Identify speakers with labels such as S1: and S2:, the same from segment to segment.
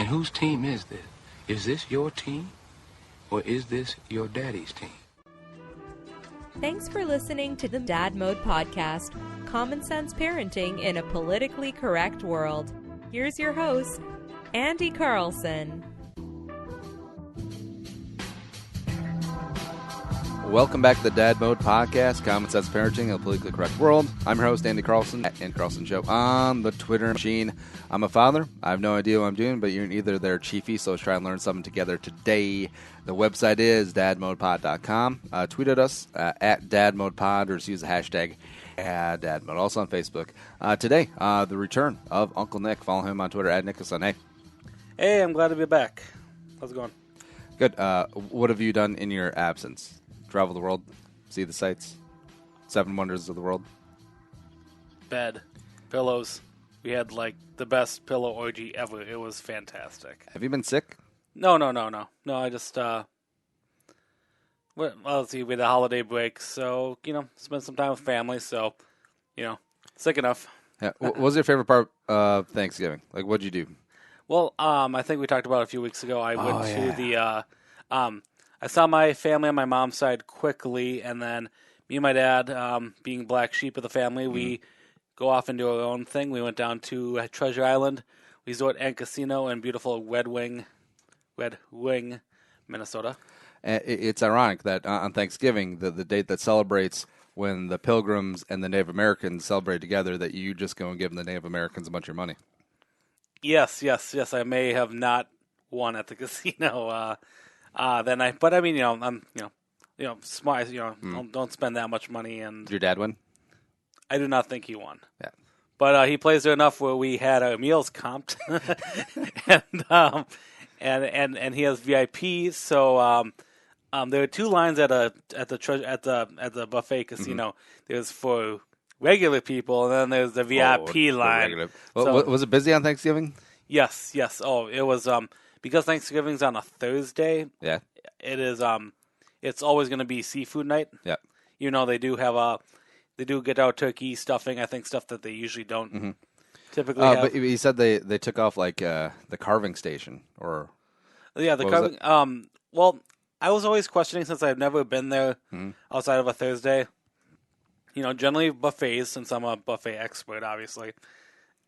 S1: And whose team is this? Is this your team? Or is this your daddy's team?
S2: Thanks for listening to the Dad Mode Podcast, common sense parenting in a politically correct world. Here's your host, Andy Carlson.
S3: Welcome back to the Dad Mode Podcast, common sense parenting in a politically correct world. I'm your host, Andy Carlson, at Andy Carlson Show on the Twitter machine. I'm a father. I have no idea what I'm doing, but you're neither there, Chiefy, so let's try and learn something together today. The website is dadmodepod.com. Tweet at us at dadmodepod, or just use the hashtag @dadmode. Also on Facebook. Today, the return of Uncle Nick. Follow him on Twitter at Nicholson.
S4: Hey, I'm glad to be back. How's it going?
S3: Good. What have you done in your absence? Travel the world, see the sights, 7 wonders of the world.
S4: Bed, pillows. We had like the best pillow orgy ever. It was fantastic.
S3: Have you been sick?
S4: No. I just let's see. We had a holiday break, so spent some time with family. So, sick enough.
S3: Yeah. What was your favorite part of Thanksgiving? Like, what'd you do?
S4: Well, I think we talked about it a few weeks ago. I went to the I saw my family on my mom's side quickly, and then me and my dad, being black sheep of the family, we go off and do our own thing. We went down to Treasure Island Resort and Casino in beautiful Red Wing, Minnesota.
S3: It's ironic that on Thanksgiving, the date that celebrates when the Pilgrims and the Native Americans celebrate together, that you just go and give the Native Americans a bunch of money.
S4: Yes. I may have not won at the casino. I'm smart. Don't spend that much money. And
S3: Did your dad win?
S4: I do not think he won.
S3: Yeah,
S4: but he plays there enough where we had our meals comped, and he has VIP. So there are two lines at the buffet casino. There's for regular people, and then there's the VIP line.
S3: Was it busy on Thanksgiving?
S4: Yes. Oh, it was. Because Thanksgiving's on a Thursday,
S3: yeah,
S4: it is. It's always going to be seafood night.
S3: Yeah,
S4: They do get out turkey stuffing. I think stuff that they usually don't typically have.
S3: But he said they took off like the carving station, or
S4: the carving. Well, I was always questioning since I've never been there outside of a Thursday. Generally buffets, since I'm a buffet expert, obviously.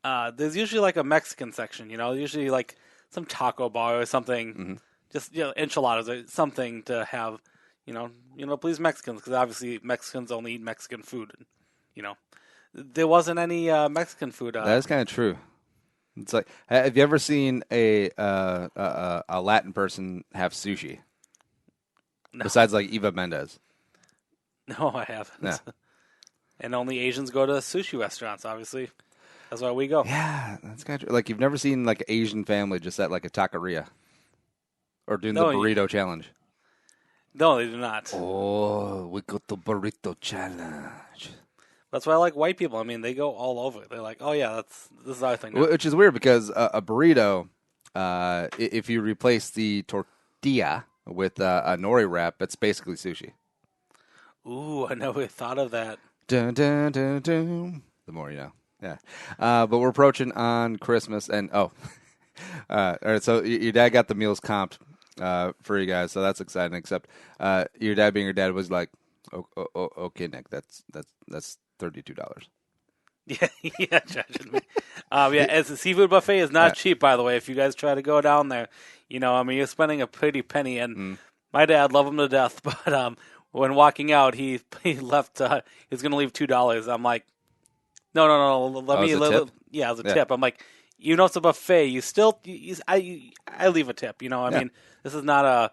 S4: There's usually like a Mexican section. Usually like some taco bar or something, just enchiladas or something to have, please Mexicans, because obviously Mexicans only eat Mexican food. There wasn't any Mexican food.
S3: That is kind of true. It's like, have you ever seen a Latin person have sushi? No. Besides like Eva Mendes.
S4: No, I haven't.
S3: Yeah.
S4: And only Asians go to sushi restaurants, obviously. That's why we go.
S3: Yeah, that's kind of true. Like, you've never seen like an Asian family just at like a taqueria or doing the burrito challenge.
S4: No, they do not.
S3: Oh, we got the burrito challenge.
S4: That's why I like white people. I mean, they go all over. They're like, oh yeah, this is our thing now.
S3: Which is weird because a burrito, if you replace the tortilla with a nori wrap, it's basically sushi.
S4: Ooh, I never thought of that.
S3: Dun, dun, dun, dun. The more you know. Yeah, but we're approaching on Christmas, and all right. So your dad got the meals comped for you guys, so that's exciting. Except your dad, being your dad, was like, "Okay, Nick, that's $32."
S4: Yeah, judging me. As a seafood buffet is not cheap, by the way. If you guys try to go down there, you're spending a pretty penny. And my dad, love him to death, but when walking out, he left. He was going to leave $2. I'm like, no. Let me. Yeah, as a tip. I'm like, it's a buffet. You still, I leave a tip. I mean, this is not a.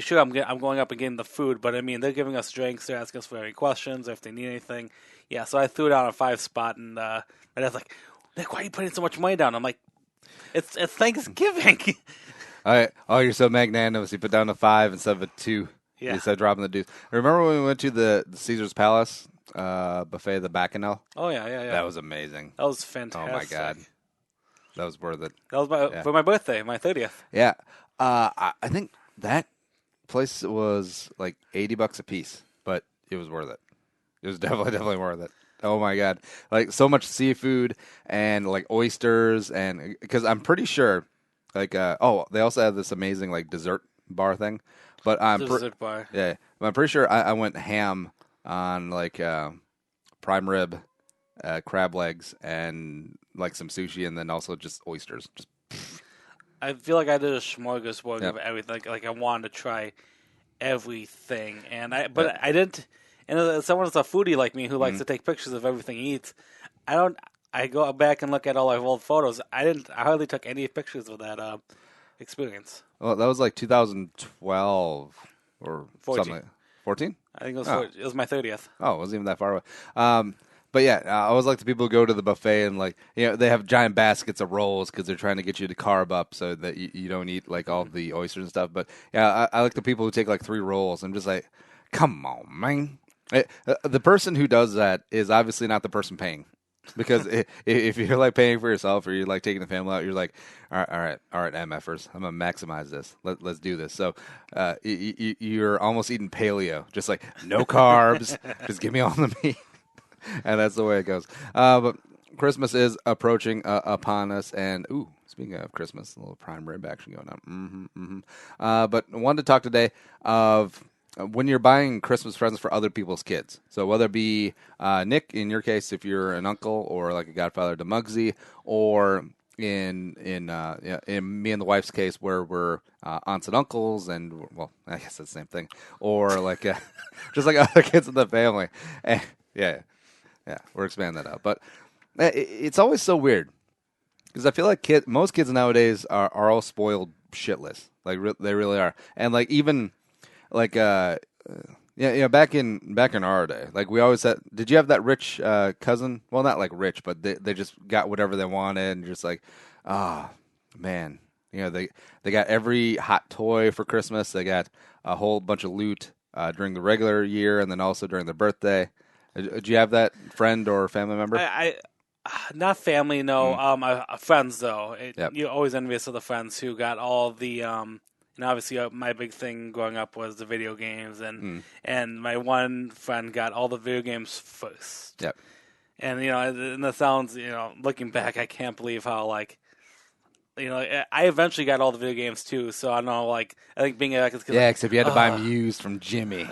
S4: Sure, I'm going up and getting the food, but I mean, they're giving us drinks. They're asking us for any questions or if they need anything. Yeah, so I threw down a 5 spot, and my dad's like, Nick, why are you putting so much money down? I'm like, it's Thanksgiving.
S3: All right. Oh, you're so magnanimous. You put down a 5 instead of a 2.
S4: Yeah.
S3: Instead of dropping the deuce. Remember when we went to the Caesar's Palace buffet, the Bacchanal?
S4: Oh, yeah.
S3: That was amazing.
S4: That was fantastic.
S3: Oh, my God. That was worth it.
S4: That was for my birthday, my 30th.
S3: Yeah. I think that place was like $80 a piece, but it was worth it. It was definitely worth it. Oh, my God. Like, so much seafood and, like, oysters, and because I'm pretty sure, like they also have this amazing like dessert bar thing, but
S4: Dessert bar.
S3: Yeah, but I'm pretty sure I went ham on like prime rib, crab legs, and like some sushi, and then also just oysters. Just
S4: I feel like I did a smorgasbord
S3: Yep.
S4: of everything. Like I wanted to try everything, I
S3: Yep.
S4: didn't. And as someone that's a foodie like me who likes
S3: Mm-hmm.
S4: to take pictures of everything he eats, I don't. I go back and look at all our old photos. I hardly took any pictures of that experience.
S3: Well, that was like 2012 or
S4: 14.
S3: something. 14?
S4: I think it was my 30th.
S3: Oh, it wasn't even that far away. But yeah, I always like the people who go to the buffet and like they have giant baskets of rolls because they're trying to get you to carb up so that you don't eat like all the oysters and stuff. But yeah, I like the people who take like 3 rolls. I'm just like, come on, man. The person who does that is obviously not the person paying. Because if you're like paying for yourself or you're like taking the family out, you're like, all right, MFers, I'm gonna maximize this. Let's do this. So you're almost eating paleo, just like no carbs, just give me all the meat, and that's the way it goes. But Christmas is approaching upon us, and speaking of Christmas, a little prime rib action going on. But I wanted to talk today of when you're buying Christmas presents for other people's kids. So whether it be Nick, in your case, if you're an uncle or like a godfather to Muggsy, or in me and the wife's case where we're aunts and uncles, and well, I guess that's the same thing, or like just like other kids in the family. And, yeah, we're expanding that out. But it's always so weird because I feel like most kids nowadays are all spoiled shitless. Like they really are, and like even. Like back in our day, like we always had. Did you have that rich cousin? Well, not like rich, but they just got whatever they wanted, and just like, man, they got every hot toy for Christmas. They got a whole bunch of loot during the regular year, and then also during their birthday. Did you have that friend or family member?
S4: I not family, no. Friends though.
S3: Yep.
S4: You're always envious of the friends who got all the. And obviously, my big thing growing up was the video games, and my one friend got all the video games first.
S3: Yep.
S4: And and that sounds, looking back, I can't believe how I eventually got all the video games too. So I don't know, I think being
S3: except you had to buy them used from Jimmy.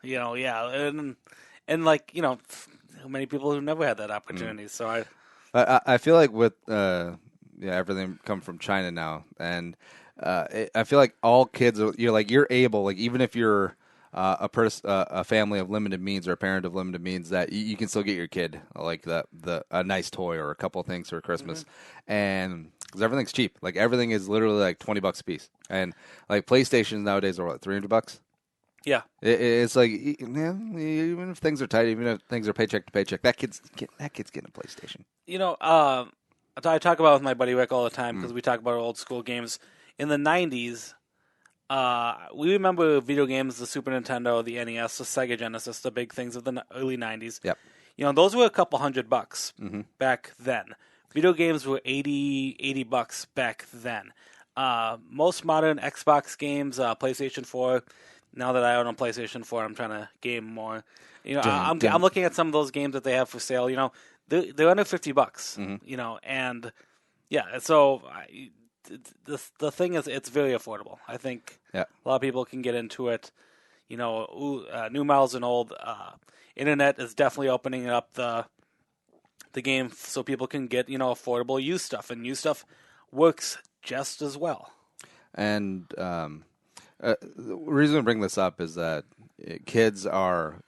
S4: And many people who never had that opportunity. So
S3: I feel like with everything come from China now, and I feel like all kids you're able, like even if you're a family of limited means or a parent of limited means, that you can still get your kid like a nice toy or a couple of things for Christmas, and because everything's cheap, like everything is literally like $20 a piece, and like PlayStations nowadays are what, $300.
S4: Yeah,
S3: it's like even if things are tight, even if things are paycheck to paycheck, that kid's getting a PlayStation.
S4: I talk about it with my buddy Rick all the time because we talk about old school games. In the 90s, we remember video games, the Super Nintendo, the NES, the Sega Genesis, the big things of the early 90s.
S3: Yep.
S4: Those were a couple $100 back then. Video games were $80 back then. Most modern Xbox games, PlayStation 4. Now that I own a PlayStation 4, I'm trying to game more. I'm looking at some of those games that they have for sale. They're under $50. And yeah, so. The thing is, it's very affordable. I think a lot of people can get into it. New models and old. Internet is definitely opening up the game so people can get affordable used stuff, and used stuff works just as well. And
S3: the reason I bring this up is that kids are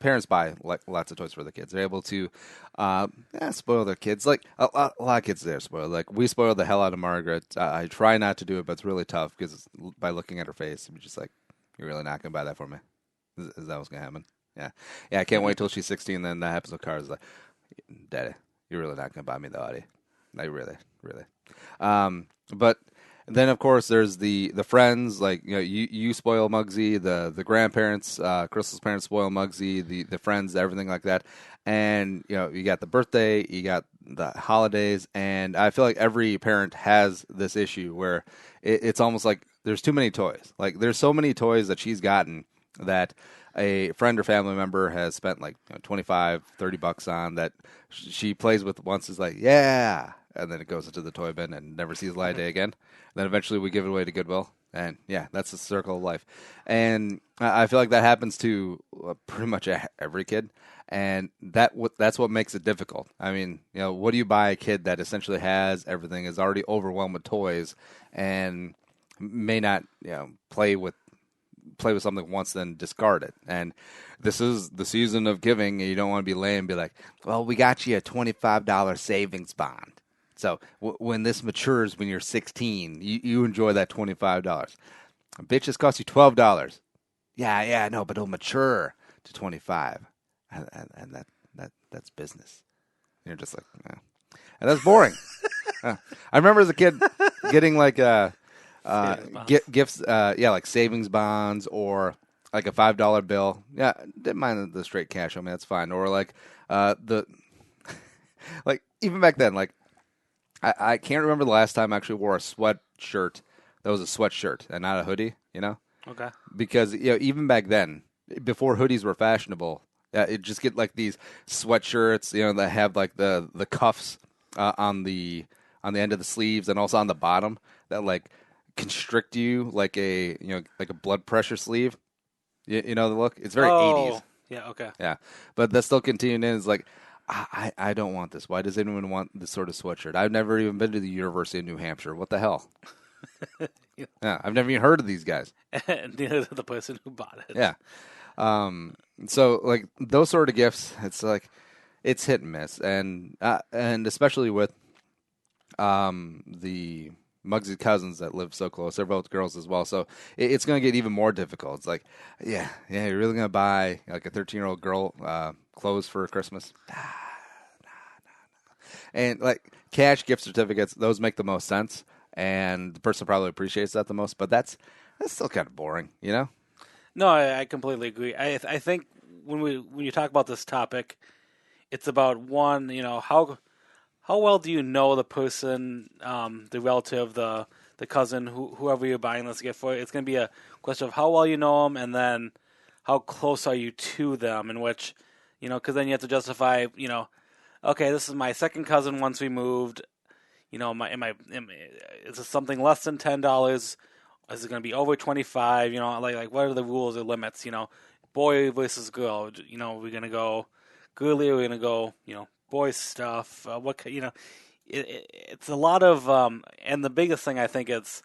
S3: parents buy lots of toys for the kids. They're able to spoil their kids. Like a lot of kids there spoiled. Like we spoiled the hell out of Margaret. I try not to do it, but it's really tough because by looking at her face, I'm just like, you're really not gonna buy that for me. Is that what's gonna happen? Yeah. I can't wait till she's 16. Then that happens with cars. Like, Daddy, you're really not gonna buy me the Audi. Like really. But then, of course, there's the friends, like you spoil Muggsy, the grandparents, Crystal's parents spoil Muggsy, the friends, everything like that, and you got the birthday, you got the holidays, and I feel like every parent has this issue where it's almost like there's too many toys. Like there's so many toys that she's gotten that a friend or family member has spent like $25-$30 on that she plays with once, is like, yeah, and then it goes into the toy bin and never sees light of day again. And then eventually we give it away to Goodwill. And yeah, that's the circle of life. And I feel like that happens to pretty much every kid. And that's what makes it difficult. I mean, what do you buy a kid that essentially has everything, is already overwhelmed with toys, and may not play with something once, then discard it? And this is the season of giving, and you don't want to be lame and be like, well, we got you a $25 savings bond. So when this matures, when you're 16, you enjoy that $25. Bitches cost you $12. Yeah, no, but it'll mature to $25, and that's business. And you're just like, and that's boring. I remember as a kid getting like gifts, like savings bonds or like a $5 bill. Yeah, didn't mind the straight cash. I mean, that's fine. Or like like even back then, like. I can't remember the last time I actually wore a sweatshirt that was a sweatshirt and not a hoodie,
S4: Okay.
S3: Because, even back then, before hoodies were fashionable, it just get like these sweatshirts, that have like the cuffs on the end of the sleeves and also on the bottom that like constrict you like a blood pressure sleeve. You know the look? It's very 80s.
S4: Yeah, okay.
S3: Yeah. But that's still continuing in. It's like, I don't want this. Why does anyone want this sort of sweatshirt? I've never even been to the University of New Hampshire. What the hell? Yeah, I've never even heard of these guys.
S4: And neither the person who bought it.
S3: Yeah. So like those sort of gifts, it's like it's hit and miss, and especially with the Muggsy cousins that live so close. They're both girls as well, so it's going to get even more difficult. It's like, yeah, you're really going to buy like a 13-year-old girl clothes for Christmas? Nah. And like cash gift certificates, those make the most sense, and the person probably appreciates that the most. But that's still kind of boring,
S4: No, I completely agree. I think when you talk about this topic, it's about one, how well do you know the person, the relative, the cousin, whoever you're buying this gift for? It's going to be a question of how well you know them, and then how close are you to them, in which, because then you have to justify, okay, this is my second cousin once we moved, is it something less than $10? Is it going to be over 25? Like what are the rules or limits? Boy versus girl. We're going to go girly, we're going to go, boy stuff. It's a lot of, and the biggest thing I think is,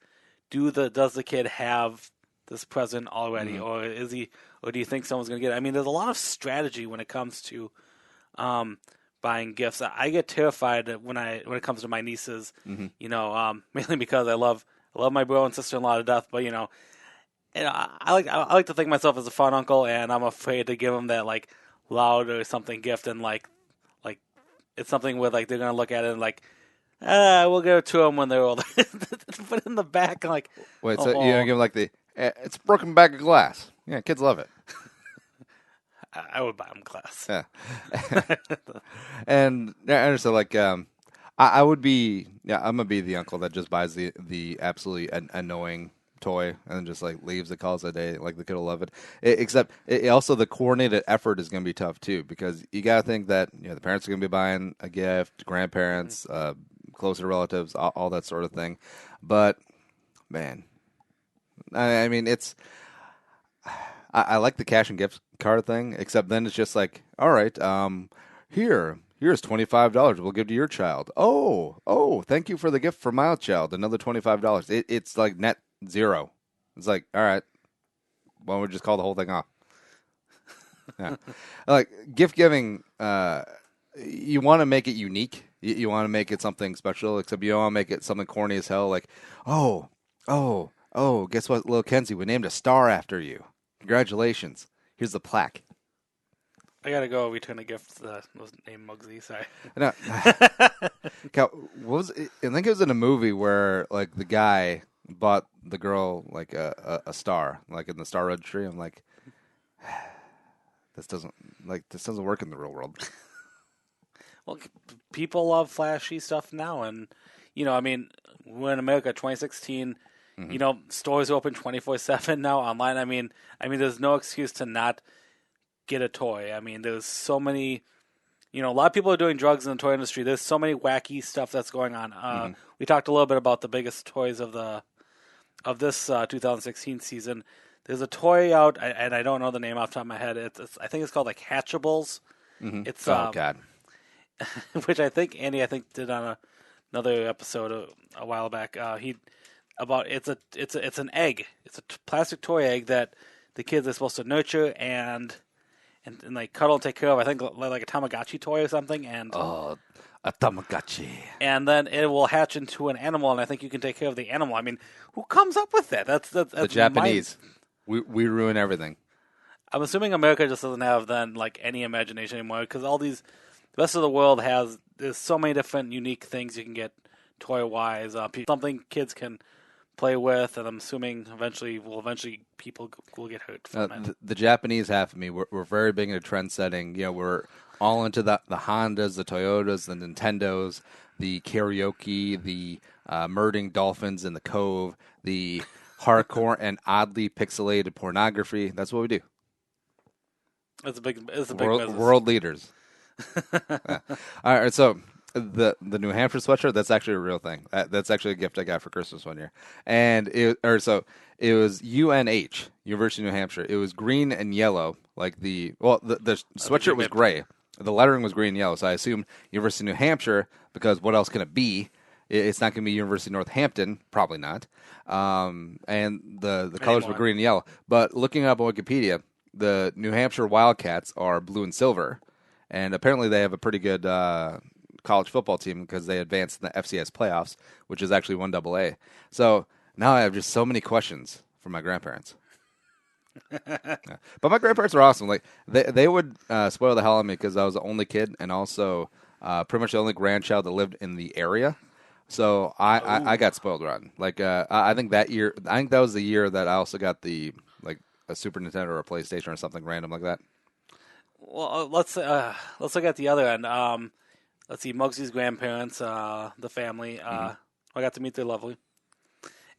S4: does the kid have this present already, mm-hmm. or do you think someone's going to get it? I mean, there's a lot of strategy when it comes to buying gifts. I get terrified when it comes to my nieces, mm-hmm. Mainly because I love my bro and sister-in-law to death, but I like to think of myself as a fun uncle, and I'm afraid to give them that like loud or something gift, and like it's something where like they're gonna look at it and like, we'll give it to them when they're older. Put it in the back, like. Wait,
S3: so you're gonna give them like it's a broken bag of glass? Yeah, kids love it.
S4: I would buy them glass.
S3: Yeah, and I understand. Like, I would be. Yeah, I'm gonna be the uncle that just buys the absolutely annoying toy and then just like leaves it, calls it a day. Like the kid will love it. Except also the coordinated effort is going to be tough too, because you got to think that the parents are going to be buying a gift, grandparents, closer relatives, all that sort of thing. But man, I mean, it's I like the cash and gift card thing, except then it's just like, all right, here's $25 we'll give to your child. Oh, thank you for the gift for my child. Another $25. It's like net zero. It's like, all right, why don't we just call the whole thing off? Yeah. Like gift giving, you want to make it unique. You want to make it something special, except you don't want to make it something corny as hell. Like, oh, guess what, little Kenzie, we named a star after you. Congratulations. Here's the plaque.
S4: I gotta go return a gift that was named Muggsy. Sorry.
S3: No. What was it? I think it was in a movie where like the guy bought the girl like a star, like in the star registry. I'm like, this doesn't work in the real world.
S4: Well, people love flashy stuff now, and I mean, we're in America, 2016. Mm-hmm. Stores are open 24/7 now online. I mean, there's no excuse to not get a toy. I mean, there's so many a lot of people are doing drugs in the toy industry. There's so many wacky stuff that's going on. We talked a little bit about the biggest toys of this 2016 season. There's a toy out, and I don't know the name off the top of my head. I think it's called like Hatchables.
S3: Mm-hmm.
S4: It's
S3: God.
S4: which I think Andy did on another episode a while back. It's an egg. It's a plastic toy egg that the kids are supposed to nurture and like cuddle and take care of. I think like a Tamagotchi toy or something. And
S3: a Tamagotchi.
S4: And then it will hatch into an animal, and I think you can take care of the animal. I mean, who comes up with that? That's
S3: the Japanese. We ruin everything.
S4: I'm assuming America just doesn't have then like any imagination anymore, because the rest of the world there's so many different unique things you can get toy wise. Something kids can play with, and I'm assuming eventually people will get hurt from it.
S3: The Japanese half of me, we're very big into trend setting. We're all into the Hondas, the Toyotas, the Nintendos, the karaoke, the murdering dolphins in the cove, the hardcore and oddly pixelated pornography. That's what we do.
S4: It's a big business.
S3: World leaders. Yeah. All right, so the New Hampshire sweatshirt, that's actually a real thing. That's actually a gift I got for Christmas one year. And it was UNH, University of New Hampshire. It was green and yellow, like the sweatshirt was gray. The lettering was green and yellow, so I assumed University of New Hampshire, because what else can it be? It's not going to be University of Northampton, probably not. And the colors were green and yellow. But looking up on Wikipedia, the New Hampshire Wildcats are blue and silver, and apparently they have a pretty good college football team because they advanced in the FCS playoffs, which is actually 1AA. So now I have just so many questions from my grandparents. Yeah. But my grandparents were awesome. Like they would spoil the hell out of me because I was the only kid and also pretty much the only grandchild that lived in the area. So I got spoiled rotten. Like I think that was the year that I also got a Super Nintendo or a PlayStation or something random like that.
S4: Well, let's look at the other end. Let's see, Muggsy's grandparents, the family. I got to meet their lovely.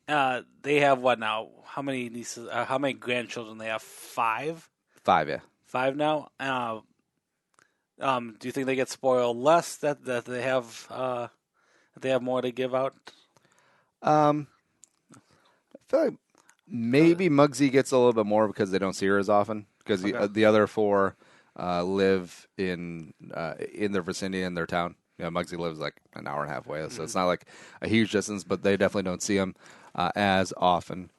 S4: They have what now? How many nieces? How many grandchildren? They have 5.
S3: 5, yeah.
S4: 5 now. Do you think they get spoiled less that they have more to give out?
S3: I feel like maybe Muggsy gets a little bit more because they don't see her as often. Because the other 4 live in their vicinity in their town. Muggsy lives like an hour and a half away, so it's not like a huge distance. But they definitely don't see him as often.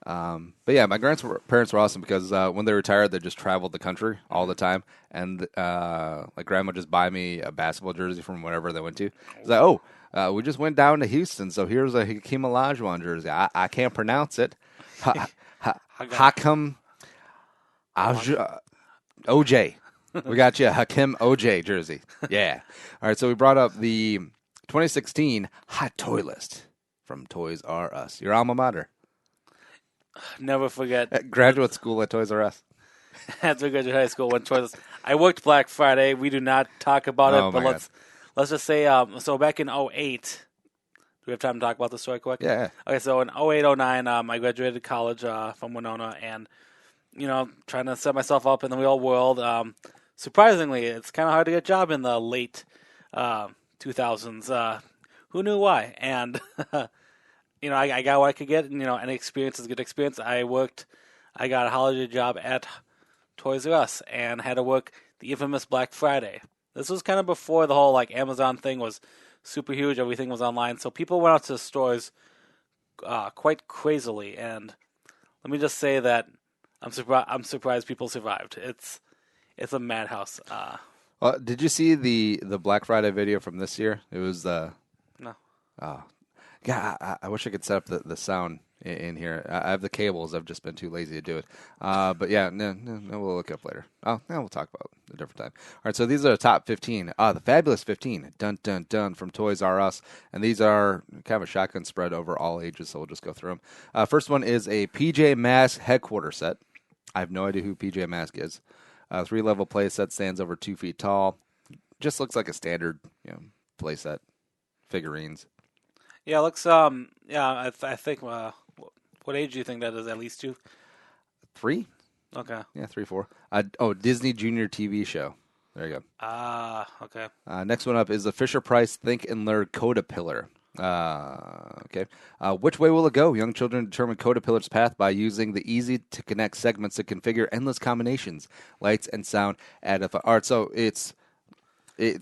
S3: But yeah, my parents were awesome because when they retired, they just traveled the country all the time, and like grandma would just buy me a basketball jersey from wherever they went to. It's like, we just went down to Houston, so here's a Hakeem Olajuwon jersey. I can't pronounce it. Hakeem OJ. We got you a Hakeem OJ jersey. Yeah. All right, so we brought up the 2016 Hot Toy List from Toys R Us. Your alma mater.
S4: Never forget.
S3: Graduate school at Toys R Us.
S4: After graduate high school, when Toys R Us. I worked Black Friday. We do not talk about it, but let's just say, so back in 2008, do we have time to talk about the story quick?
S3: Yeah.
S4: Okay, so in 2008, 2009, I graduated college from Winona, and, trying to set myself up in the real world. Surprisingly, it's kind of hard to get a job in the late 2000s. Who knew why? And, I got what I could get, and, any experience is a good experience. I got a holiday job at Toys R Us, and had to work the infamous Black Friday. This was kind of before the whole, Amazon thing was super huge. Everything was online. So people went out to the stores quite crazily. And let me just say that I'm surprised people survived. It's a madhouse.
S3: Did you see the Black Friday video from this year? It was
S4: No.
S3: Yeah, I wish I could set up the sound in here. I have the cables. I've just been too lazy to do it. But yeah, no, we'll look up later. We'll talk about it a different time. All right, so these are the top 15. The Fabulous 15, dun, dun, dun, from Toys R Us. And these are kind of a shotgun spread over all ages, so we'll just go through them. First one is a PJ Masks headquarters set. I have no idea who PJ Masks is. 3-level play set, stands over 2 feet tall. Just looks like a standard play set. Figurines.
S4: Yeah, it looks, I think, what age do you think that is? At least 2?
S3: 3?
S4: Okay.
S3: Yeah, 3, 4. Disney Junior TV show. There you go.
S4: Okay.
S3: Next one up is the Fisher-Price Think and Learn Codapillar. Okay. Which way will it go? Young children determine Codapillar's path by using the easy-to-connect segments to configure endless combinations, lights, and sound. All right, so it's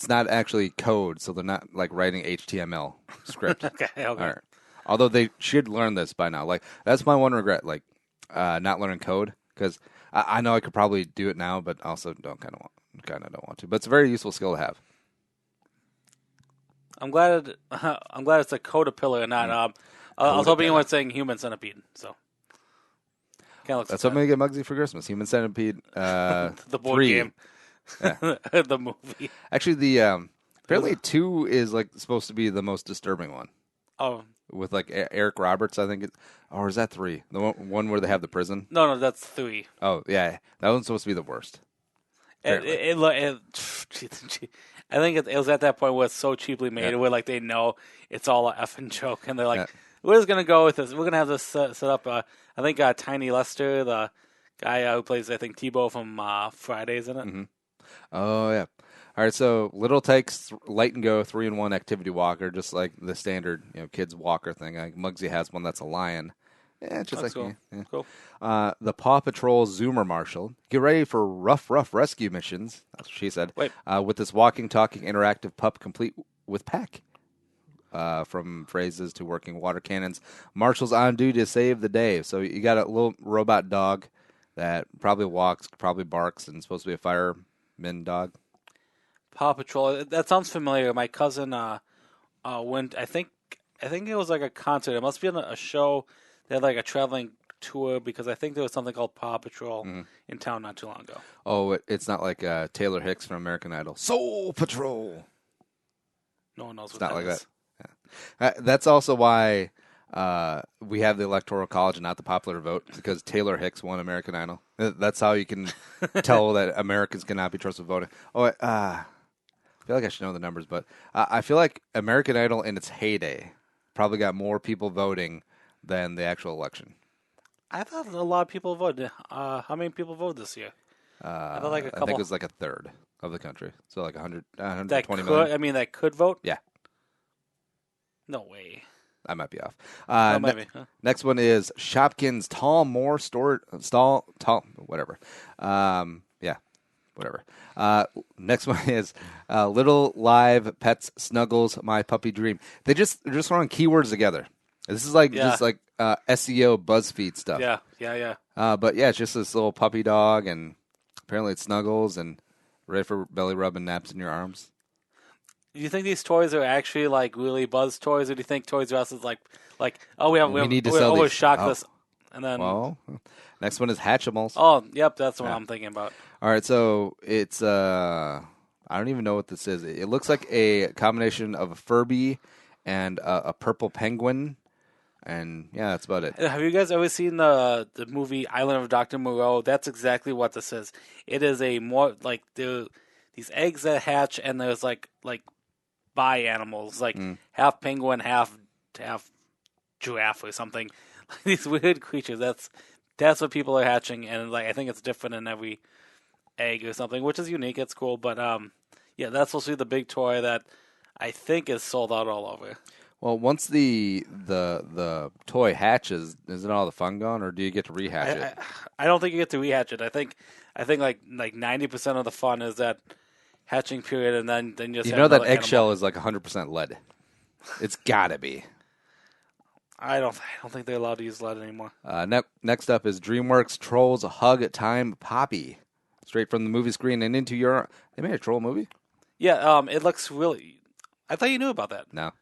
S3: not actually code, so they're not like writing HTML script.
S4: Okay.
S3: All right. Although they should learn this by now. Like, that's my one regret, like not learning code, because I know I could probably do it now, but also don't want to. But it's a very useful skill to have.
S4: I'm glad it's a Codapillar and not. I was hoping you weren't saying Human Centipede. So
S3: that's what I'm gonna get Muggsy for Christmas. Human Centipede.
S4: The board
S3: 3.
S4: game.
S3: Yeah.
S4: The movie.
S3: Actually, the apparently 2 is like supposed to be the most disturbing one.
S4: Oh,
S3: with like Eric Roberts, I think. Or is that 3? The one where they have the prison?
S4: No, that's 3.
S3: Oh yeah, that one's supposed to be the worst.
S4: I think it was at that point where it's so cheaply made, where like they know it's all a effing joke, and they're like, "We're just gonna go with this. We're gonna have this set up." I think Tiny Lester, the guy who plays, I think Tebow from Fridays, in it.
S3: Mm-hmm. Oh yeah. All right, so Little Tykes Light and Go 3-in-1 activity walker, just like the standard kids walker thing. Like Muggsy has one that's a lion. Yeah, it's just
S4: that's
S3: like
S4: cool.
S3: Yeah.
S4: Cool.
S3: The Paw Patrol Zoomer Marshal. Get ready for rough rescue missions. That's what she said.
S4: Wait.
S3: With this walking, talking, interactive pup complete with pack. From phrases to working water cannons, Marshall's on duty to save the day. So you got a little robot dog that probably walks, probably barks, and is supposed to be a fireman dog.
S4: Paw Patrol. That sounds familiar. My cousin went. I think it was like a concert. It must be a show. They had like a traveling tour because I think there was something called Paw Patrol in town not too long ago.
S3: Oh, it's not like Taylor Hicks from American Idol. Soul Patrol.
S4: No one knows what
S3: it's not
S4: that
S3: like
S4: is.
S3: That. That's also why we have the Electoral College and not the popular vote, because Taylor Hicks won American Idol. That's how you can tell that Americans cannot be trusted with voting. Oh, I feel like I should know the numbers, but I feel like American Idol in its heyday probably got more people voting than the actual election.
S4: I thought a lot of people voted. How many people voted this year? I thought like a couple.
S3: I think it was like a third of the country, so like 120
S4: that
S3: million.
S4: I mean, that could vote.
S3: Yeah.
S4: No way.
S3: I might be off.
S4: Maybe. Huh?
S3: Next one is Shopkins Tall More whatever. Yeah, whatever. Next one is Little Live Pets Snuggles My Puppy Dream. They're just throwing keywords together. This is like just like SEO BuzzFeed stuff.
S4: Yeah.
S3: But yeah, it's just this little puppy dog, and apparently it snuggles and ready for belly rub and naps in your arms.
S4: Do you think these toys are actually like really Buzz toys, or do you think Toys R Us is like we
S3: need to sell these.
S4: This, and then
S3: next one is Hatchimals.
S4: Oh, yep, that's what I'm thinking about.
S3: All right, so it's I don't even know what this is. It looks like a combination of a Furby and a purple penguin, and yeah, that's about it.
S4: Have you guys ever seen the movie Island of Dr. Moreau? That's exactly what this is. It is a more like these eggs that hatch, and there's like bi animals, like half penguin, half giraffe or something. These weird creatures. That's what people are hatching, and like I think it's different in every egg or something, which is unique. It's cool, but yeah, that's supposed to be the big toy that I think is sold out all over.
S3: Well, once the toy hatches, isn't all the fun gone, or do you get to rehatch it?
S4: I don't think you get to rehatch it. I think like 90% of the fun is that hatching period, and then just
S3: you know that eggshell is like 100% lead. It's gotta be.
S4: I don't think they're allowed to use lead anymore.
S3: Next up is DreamWorks Trolls Hug Time Poppy, straight from the movie screen and into your. They made a troll movie.
S4: Yeah, it looks really. I thought you knew about that.
S3: No.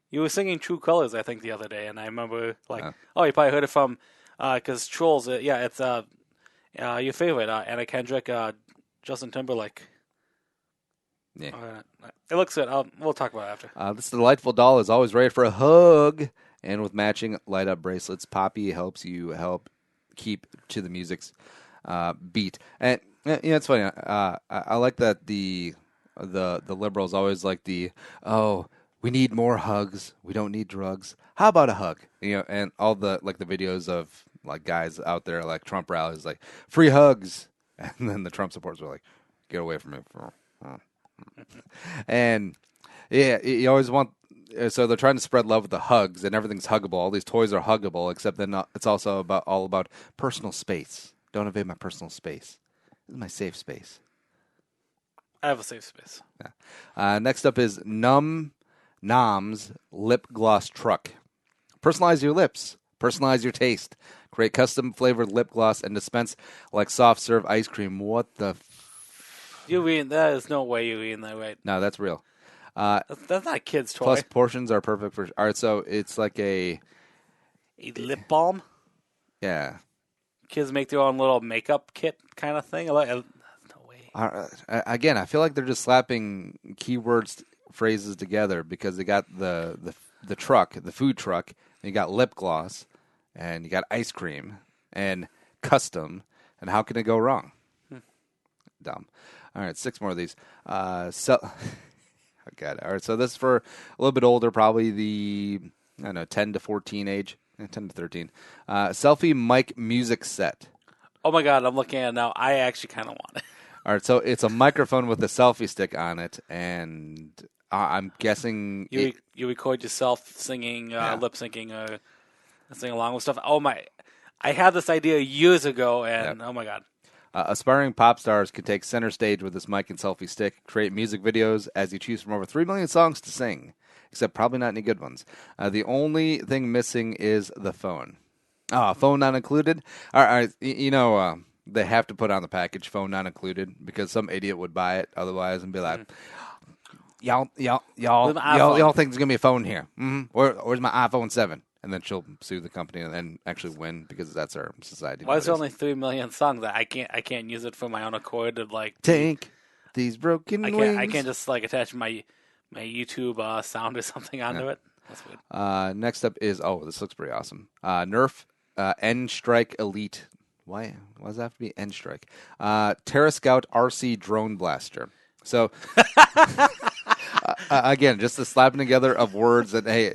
S4: You were singing True Colors, I think, the other day, and I remember, like, you probably heard it from, because Trolls, it's your favorite, Anna Kendrick, Justin Timberlake.
S3: Yeah.
S4: It looks good. We'll talk about it after.
S3: This delightful doll is always ready for a hug, and with matching light-up bracelets, Poppy helps keep to the music's beat. And, it's funny, I like that the liberals always like we need more hugs. We don't need drugs. How about a hug? And all the videos of like guys out there like Trump rallies, like free hugs, and then the Trump supporters are like, Get away from me. And yeah, you always want. So they're trying to spread love with the hugs, and everything's huggable. All these toys are huggable, except then it's also all about personal space. Don't invade my personal space. This is my safe space.
S4: I have a safe space.
S3: Yeah. Next up is Nom's Lip Gloss Truck. Personalize your lips. Personalize your taste. Create custom flavored lip gloss and dispense like soft serve ice cream. What the?
S4: You eating that? There's no way you eating that, right?
S3: No, that's real.
S4: That's not a kid's toy.
S3: Plus, portions are perfect for. All right, so it's like
S4: a lip balm.
S3: Yeah.
S4: Kids make their own little makeup kit kind of thing. No way.
S3: Again, I feel like they're just slapping keywords, phrases together because they got the truck, the food truck, and you got lip gloss, and you got ice cream, and custom, and how can it go wrong? Dumb. All right, 6 more of these. I got it. All right, so this is for a little bit older, probably the 10 to 14 age, 10 to 13. Selfie mic music set.
S4: Oh my God, I'm looking at it now. I actually kind of want it.
S3: All right, so it's a microphone with a selfie stick on it, and I'm guessing
S4: you record yourself singing, lip syncing, sing along with stuff. Oh my! I had this idea years ago, and Oh my God.
S3: Aspiring pop stars can take center stage with this mic and selfie stick, create music videos as you choose from over 3 million songs to sing, except probably not any good ones. The only thing missing is the phone. Phone not included? All right, they have to put on the package, phone not included, because some idiot would buy it otherwise and be like, y'all think there's going to be a phone here. Mm-hmm. Where's my iPhone 7? And then she'll sue the company and actually win because that's our society.
S4: Why is there only 3 million songs that I can't use it for my own accord to
S3: take these broken wings?
S4: I can't just attach my YouTube sound or something onto it. That's weird.
S3: Next up is this looks pretty awesome. Nerf N-Strike Elite. Why does that have to be N-Strike? Terra Scout RC Drone Blaster. So again, just the slapping together of words that hey.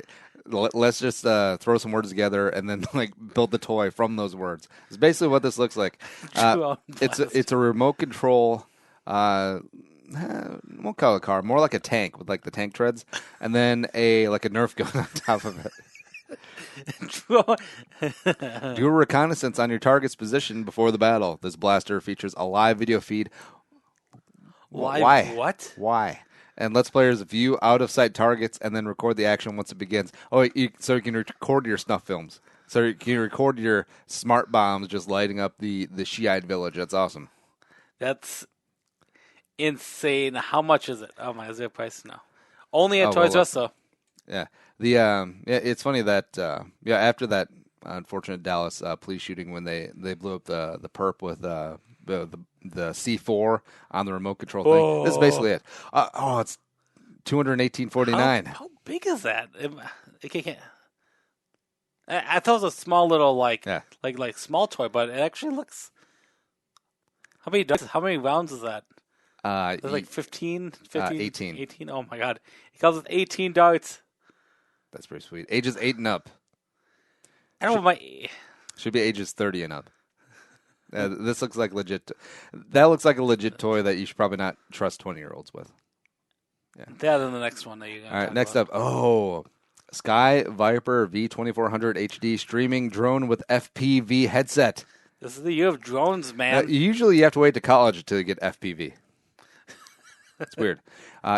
S3: Let's just throw some words together and then build the toy from those words. It's basically what this looks like. It's a remote control. Won't call it a car, more like a tank with the tank treads, and then a Nerf gun on top of it. Do a reconnaissance on your target's position before the battle. This blaster features a live video feed. Why?
S4: What?
S3: Why? And lets players view out-of-sight targets and then record the action once it begins. So you can record your snuff films. So you can record your smart bombs just lighting up the Shiite village. That's awesome.
S4: That's insane. How much is it? Oh my, is there a price? No. Only at Toys R Us, though.
S3: Yeah. It's funny that after that unfortunate Dallas police shooting when they blew up the perp with the C4 on the remote control thing. This is basically it. It's $218.49.
S4: How big is that? I thought it was a small little like small toy, but it actually looks. How many rounds is that? There's 15,
S3: 18.
S4: 18. Oh my God! It comes with 18 darts.
S3: That's pretty sweet. Ages 8 and up.
S4: I don't know
S3: should be ages 30 and up. This looks like legit. That looks like a legit toy that you should probably not trust 20-year-olds with. Yeah.
S4: That and the next one that you're going to
S3: All right, next up. Sky Viper V2400 HD streaming drone with FPV headset.
S4: This is the year of drones, man.
S3: Usually you have to wait to college to get FPV. It's weird.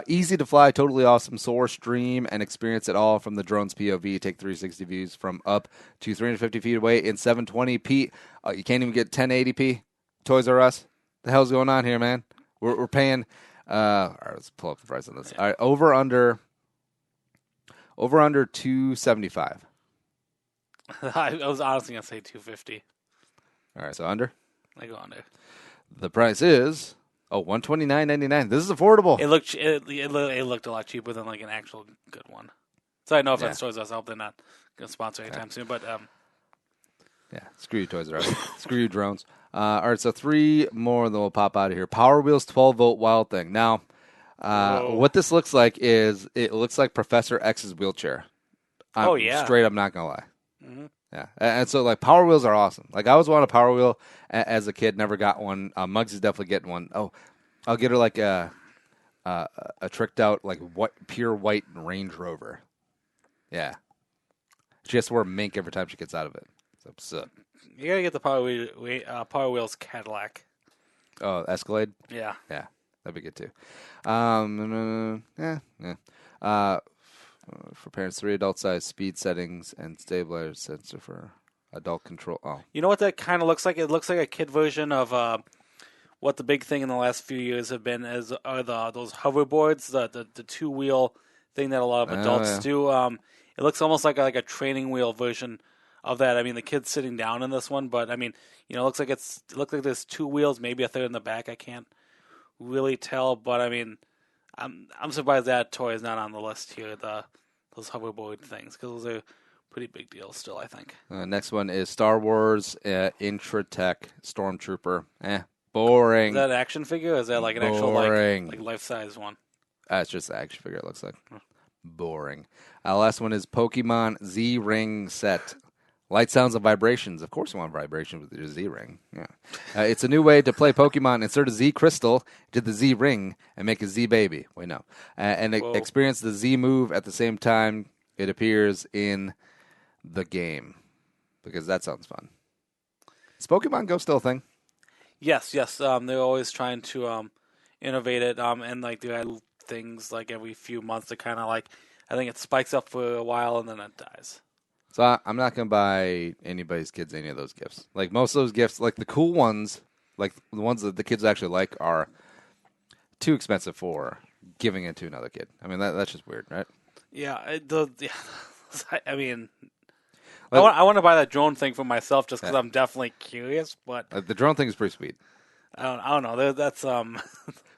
S3: Easy to fly, totally awesome. Soar, stream, and experience it all from the drone's POV. Take 360 views from up to 350 feet away in 720p. You can't even get 1080p. Toys R Us. The hell's going on here, man? We're paying. All right, let's pull up the price on this.
S4: Yeah.
S3: All right, over under 275.
S4: I was honestly gonna say 250.
S3: All right, so under.
S4: I go under.
S3: The price is $129.99. This is affordable.
S4: It looked a lot cheaper than an actual good one. So I know if that's Toys R Us, I hope they're not gonna sponsor anytime soon. But
S3: yeah, screw you, Toys R Us. Screw you, drones. All right, so 3 more, and then we'll pop out of here. Power Wheels 12-volt Wild Thing. Now, what this looks like is it looks like Professor X's wheelchair. Straight up, not gonna lie. Mm-hmm. Yeah, and so Power Wheels are awesome. I always wanted a Power Wheel as a kid, never got one. Muggs is definitely getting one. I'll get her like a tricked out like pure white Range Rover. Yeah, she has to wear mink every time she gets out of it. It's absurd.
S4: You gotta get the Power Wheels Cadillac.
S3: Oh, Escalade.
S4: Yeah.
S3: That'd be good too. For parents, 3 adult-sized speed settings and stabilizer sensor for adult control. Oh,
S4: You know what that kind of looks like? It looks like a kid version of what the big thing in the last few years have been are those hoverboards, the 2-wheel thing that a lot of adults do. It looks almost like a training wheel version of that. I mean, the kid's sitting down in this one, but I mean, it looks like there's 2 wheels, maybe a third in the back. I can't really tell, but I mean, I'm surprised that toy is not on the list here. Those hoverboard things, because those are pretty big deals still, I think.
S3: Next one is Star Wars Intratech Stormtrooper. Boring.
S4: Is that an action figure, or is that like an actual like life-size one?
S3: It's just an action figure, it looks like. Boring. Last one is Pokemon Z-Ring set. Light, sounds, and vibrations. Of course you want vibrations with your Z-Ring. Yeah. It's a new way to play Pokemon. Insert a Z-Crystal into the Z-Ring and make a Z-Baby. Wait, no. And experience the Z-move at the same time it appears in the game. Because that sounds fun. Is Pokemon Go still a thing?
S4: Yes. They're always trying to innovate it, and like they add things like every few months to kind of like, I think it spikes up for a while and then it dies.
S3: So I'm not going to buy anybody's kids any of those gifts. Like most of those gifts, like the cool ones, like the ones that the kids actually like, are too expensive for giving it to another kid. I mean, that's just weird, right?
S4: Yeah. I mean, I want to buy that drone thing for myself just because I'm definitely curious. But
S3: the drone thing is pretty sweet.
S4: I don't know. That's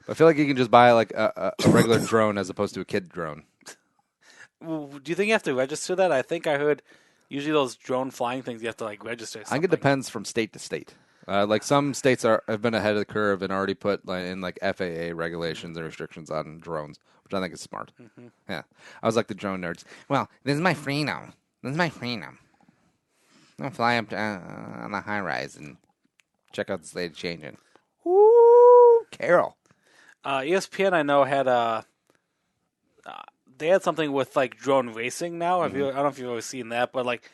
S3: I feel like you can just buy like a regular drone as opposed to a kid drone.
S4: Do you think you have to register that? I think I heard usually those drone flying things you have to like register something.
S3: I think it depends from state to state. Like some states have been ahead of the curve and already put in like FAA regulations and restrictions on drones, which I think is smart. Mm-hmm. Yeah, I was like the drone nerds. Well, this is my freedom. I'm gonna fly up on a high rise and check out the lady changing. Woo, Carol.
S4: ESPN I know had they had something with like drone racing now. I don't know if you've ever seen that, but like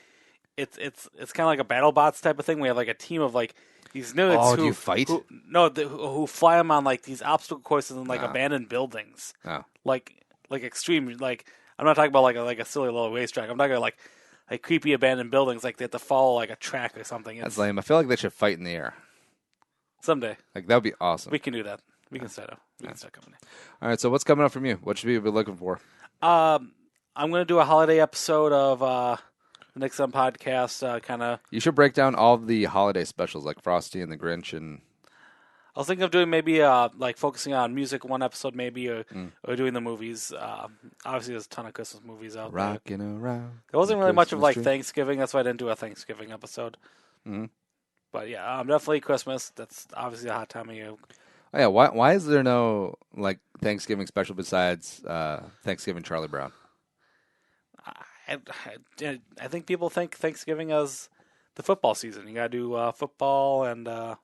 S4: it's kind of like a BattleBots type of thing. We have like a team of like these nerds
S3: do you fight?
S4: Who fly them on like these obstacle courses in like abandoned buildings.
S3: Oh.
S4: Like extreme. Like I'm not talking about like a silly little racetrack. I'm talking about like creepy abandoned buildings. Like they have to follow like a track or something.
S3: That's lame. I feel like they should fight in the air
S4: someday.
S3: Like that would be awesome.
S4: We can do that. We can start coming in.
S3: All right. So what's coming up from you? What should we be looking for?
S4: I'm going to do a holiday episode of the Nixon podcast. Kind of.
S3: You should break down all of the holiday specials like Frosty and the Grinch and.
S4: I was thinking of doing maybe like focusing on music one episode maybe or doing the movies. Obviously, there's a ton of Christmas movies out there.
S3: Rocking around.
S4: There wasn't really much of like Thanksgiving. That's why I didn't do a Thanksgiving episode.
S3: Mm-hmm.
S4: But yeah, definitely Christmas. That's obviously a hot time of year.
S3: Oh, yeah, why is there no like Thanksgiving special besides Thanksgiving Charlie Brown?
S4: I think people think Thanksgiving as the football season. You got to do football and there's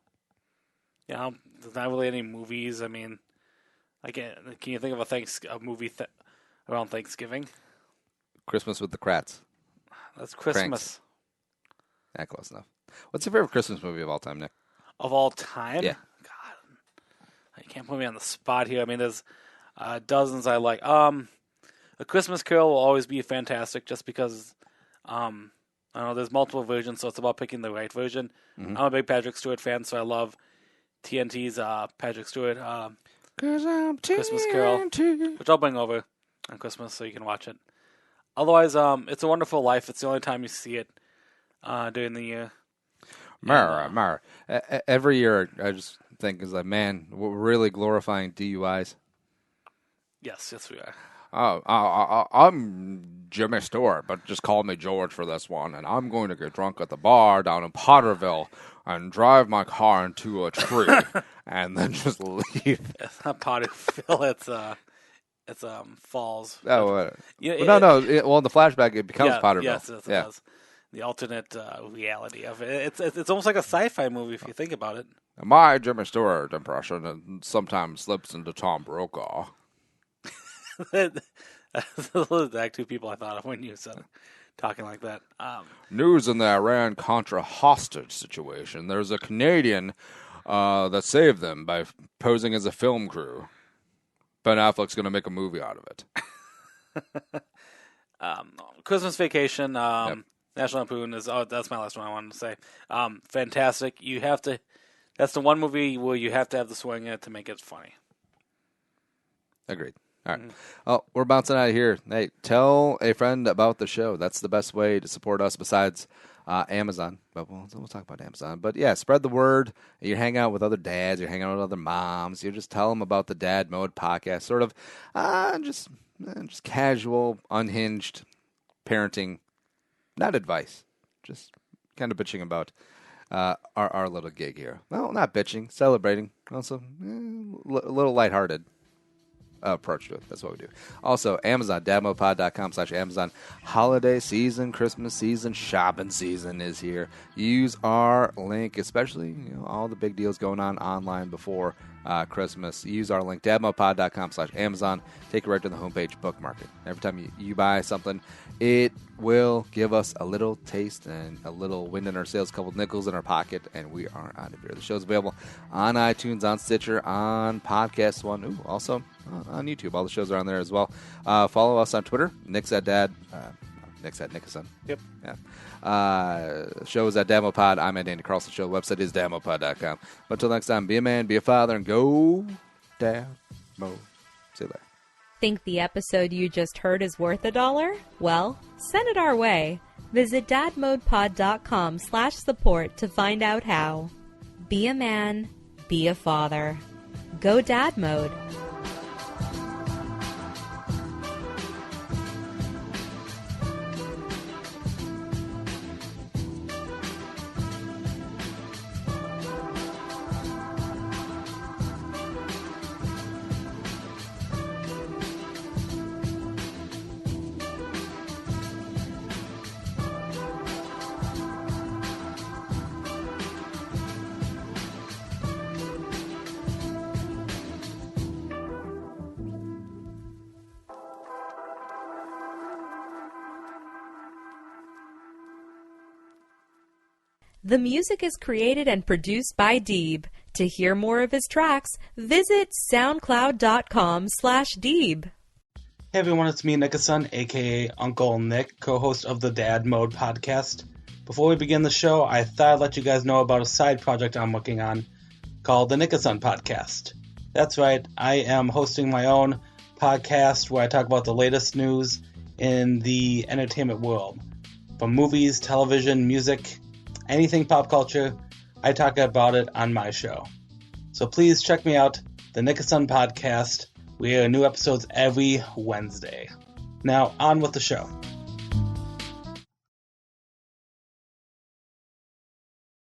S4: not really any movies. I mean, can you think of a movie around Thanksgiving?
S3: Christmas with the Kratts.
S4: That's Christmas.
S3: Cranks. Yeah, close enough. What's your favorite Christmas movie of all time, Nick?
S4: Of all time?
S3: Yeah.
S4: God, you can't put me on the spot here. I mean, there's dozens I like. A Christmas Carol will always be fantastic just because, I don't know, there's multiple versions, so it's about picking the right version. Mm-hmm. I'm a big Patrick Stewart fan, so I love TNT's Patrick Stewart Christmas Carol, which I'll bring over on Christmas so you can watch it. Otherwise, It's a Wonderful Life. It's the only time you see it during the year.
S3: Every year, I just think is like, man, we're really glorifying DUIs.
S4: Yes, we are.
S3: I'm Jimmy Stewart, but just call me George for this one, and I'm going to get drunk at the bar down in Potterville and drive my car into a tree and then just leave.
S4: It's not Potterville, it's Falls.
S3: Oh, no. Well, in the flashback, it becomes Potterville.
S4: Yes, it does. alternate reality of it. It's almost like a sci-fi movie if you think about it.
S3: My Jimmy Stewart impression sometimes slips into Tom Brokaw.
S4: Those are the exact two people I thought of when you said it, talking like that.
S3: News in the Iran-Contra hostage situation. There's a Canadian that saved them by posing as a film crew. Ben Affleck's going to make a movie out of it.
S4: Christmas Vacation,
S3: Yep.
S4: National Lampoon that's my last one I wanted to say. Fantastic. That's the one movie where you have to have the swing in it to make it funny.
S3: Agreed. All right. Well, we're bouncing out of here. Hey, tell a friend about the show. That's the best way to support us besides Amazon. But we'll talk about Amazon. But yeah, spread the word. You hang out with other dads. You hang out with other moms. You just tell them about the Dad Mode podcast. Sort of just casual, unhinged parenting. Not advice. Just kind of bitching about our little gig here. Well, not bitching. Celebrating. Also, a little lighthearted approach to it. That's what we do. Also, Amazon, dadmodepod.com/Amazon. Holiday season, Christmas season, shopping season is here. Use our link, especially all the big deals going on online before Christmas. Use our link, dadmodepod.com/Amazon. Take it right to the homepage, bookmark it. Every time you buy something, it will give us a little taste and a little wind in our sails, a couple nickels in our pocket, and we are out of here. The show's available on iTunes, on Stitcher, on Podcast One, also on YouTube. All the shows are on there as well. Follow us on Twitter, Nick's at Nickerson.
S4: Yep.
S3: Yeah. Shows at DamoPod. I'm at Andy Carlson Show. The website is damopod.com. But until next time, be a man, be a father, and go Damo. See you later.
S2: Think the episode you just heard is worth $1? Well, send it our way. Visit dadmodepod.com/support to find out how. Be a man, be a father. Go Dad Mode. The music is created and produced by Deeb. To hear more of his tracks, visit soundcloud.com/Deeb.
S5: Hey everyone, it's me, Nickerson, aka Uncle Nick, co-host of the Dad Mode podcast. Before we begin the show, I thought I'd let you guys know about a side project I'm working on called the Nickerson Podcast. That's right, I am hosting my own podcast where I talk about the latest news in the entertainment world. From movies, television, music, anything pop culture, I talk about it on my show. So please check me out, the Nickerson Podcast. We air new episodes every Wednesday. Now, on with the show.